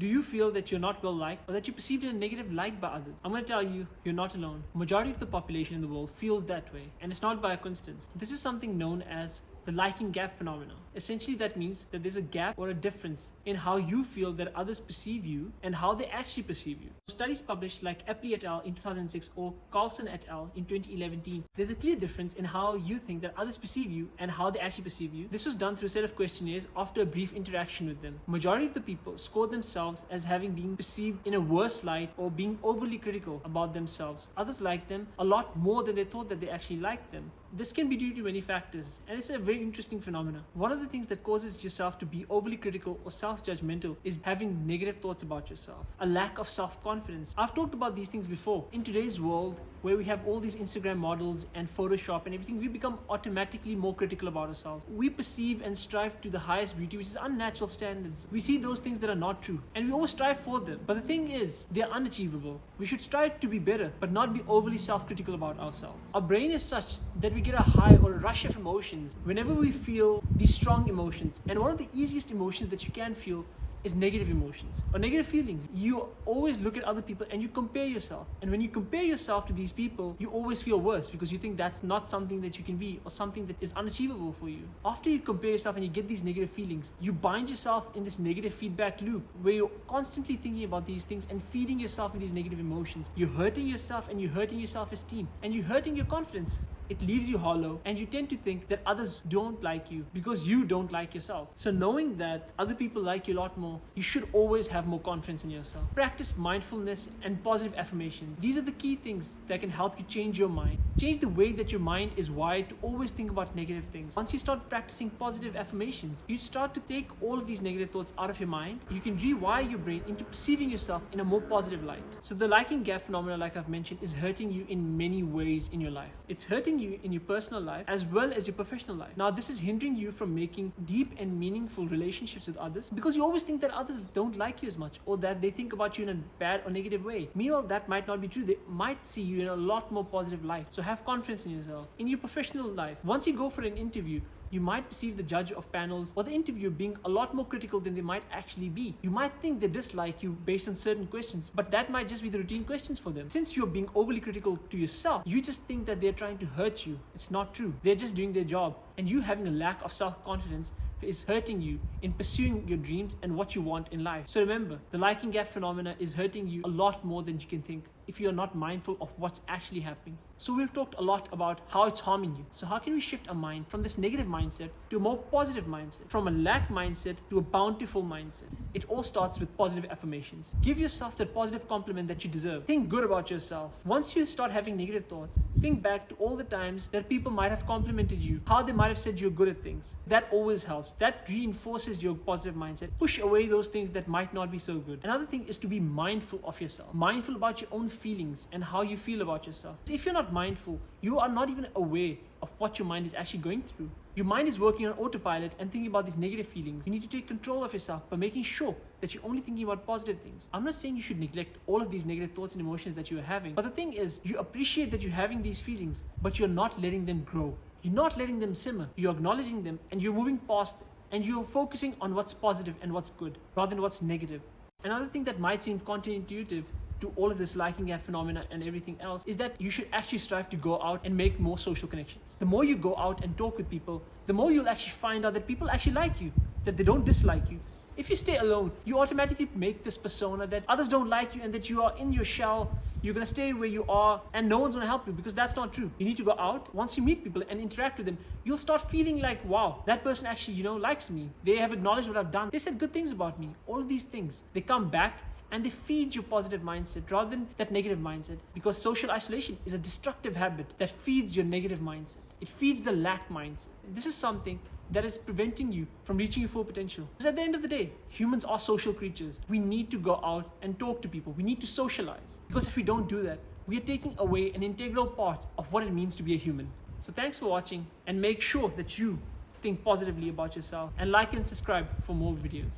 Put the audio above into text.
Do you feel that you're not well liked or that you're perceived in a negative light by others? I'm going to tell you, you're not alone. Majority of the population in the world feels that way, and it's not by a coincidence. This is something known as the liking gap phenomena. Essentially, that means that there's a gap or a difference in how you feel that others perceive you and how they actually perceive you. Studies published like Epley et al. In 2006 or Carlson et al. In 2011, there's a clear difference in how you think that others perceive you and how they actually perceive you. This was done through a set of questionnaires after a brief interaction with them. Majority of the people scored themselves as having been perceived in a worse light or being overly critical about themselves. Others liked them a lot more than they thought that they actually liked them. This can be due to many factors, and it's a very interesting phenomenon. One of the things that causes yourself to be overly critical or self-judgmental is having negative thoughts about yourself, a lack of self-confidence. I've talked about these things before. In today's world, where we have all these Instagram models and Photoshop and everything, we become automatically more critical about ourselves. We perceive and strive to the highest beauty, which is unnatural standards. We see those things that are not true, and we always strive for them. But the thing is, they're unachievable. We should strive to be better, but not be overly self-critical about ourselves. Our brain is such that we get a high or a rush of emotions whenever we feel these strong emotions. And one of the easiest emotions that you can feel is negative emotions or negative feelings. You always look at other people and you compare yourself. And when you compare yourself to these people, you always feel worse because you think that's not something that you can be or something that is unachievable for you. After you compare yourself and you get these negative feelings, you bind yourself in this negative feedback loop where you're constantly thinking about these things and feeding yourself with these negative emotions. You're hurting yourself and you're hurting your self-esteem and you're hurting your confidence. It leaves you hollow and you tend to think that others don't like you because you don't like yourself. So knowing that other people like you a lot more, you should always have more confidence in yourself. Practice mindfulness and positive affirmations. These are the key things that can help you change your mind. Change the way that your mind is wired to always think about negative things. Once you start practicing positive affirmations, you start to take all of these negative thoughts out of your mind. You can rewire your brain into perceiving yourself in a more positive light. So the liking gap phenomena, like I've mentioned, is hurting you in many ways in your life. It's hurting you in your personal life as well as your professional life. Now, this is hindering you from making deep and meaningful relationships with others because you always think that others don't like you as much or that they think about you in a bad or negative way. Meanwhile, that might not be true. They might see you in a lot more positive light. So have confidence in yourself. In your professional life, once you go for an interview, you might perceive the judge of panels or the interviewer being a lot more critical than they might actually be. You might think they dislike you based on certain questions, but that might just be the routine questions for them. Since you're being overly critical to yourself, you just think that they're trying to hurt you. It's not true. They're just doing their job. And you having a lack of self-confidence is hurting you in pursuing your dreams and what you want in life. So remember, the liking gap phenomena is hurting you a lot more than you can think if you're not mindful of what's actually happening. So we've talked a lot about how it's harming you. So how can we shift our mind from this negative mindset to a more positive mindset, from a lack mindset to a bountiful mindset? It all starts with positive affirmations. Give yourself that positive compliment that you deserve. Think good about yourself. Once you start having negative thoughts, think back to all the times that people might have complimented you, how they might have said you're good at things. That always helps. That reinforces your positive mindset. Push away those things that might not be so good. Another thing is to be mindful of yourself. Mindful about your own feelings and how you feel about yourself. If you're not mindful, you are not even aware of what your mind is actually going through. Your mind is working on autopilot and thinking about these negative feelings. You need to take control of yourself by making sure that you're only thinking about positive things. I'm not saying you should neglect all of these negative thoughts and emotions that you're having, but the thing is, you appreciate that you're having these feelings, but you're not letting them grow. You're not letting them simmer. You're acknowledging them and you're moving past them, and you're focusing on what's positive and what's good rather than what's negative. Another thing that might seem counterintuitive to all of this liking gap phenomena and everything else is that you should actually strive to go out and make more social connections. The more you go out and talk with people, the more you'll actually find out that people actually like you, that they don't dislike you. If you stay alone, you automatically make this persona that others don't like you and that you are in your shell. You're going to stay where you are and no one's going to help you, because that's not true. You need to go out. Once you meet people and interact with them, you'll start feeling like, wow, that person actually, likes me. They have acknowledged what I've done. They said good things about me. All of these things, they come back and they feed your positive mindset rather than that negative mindset, because social isolation is a destructive habit that feeds your negative mindset. It feeds the lack mindset. This is something that is preventing you from reaching your full potential. Because at the end of the day, humans are social creatures. We need to go out and talk to people. We need to socialize. Because if we don't do that, we are taking away an integral part of what it means to be a human. So thanks for watching, and make sure that you think positively about yourself, and like and subscribe for more videos.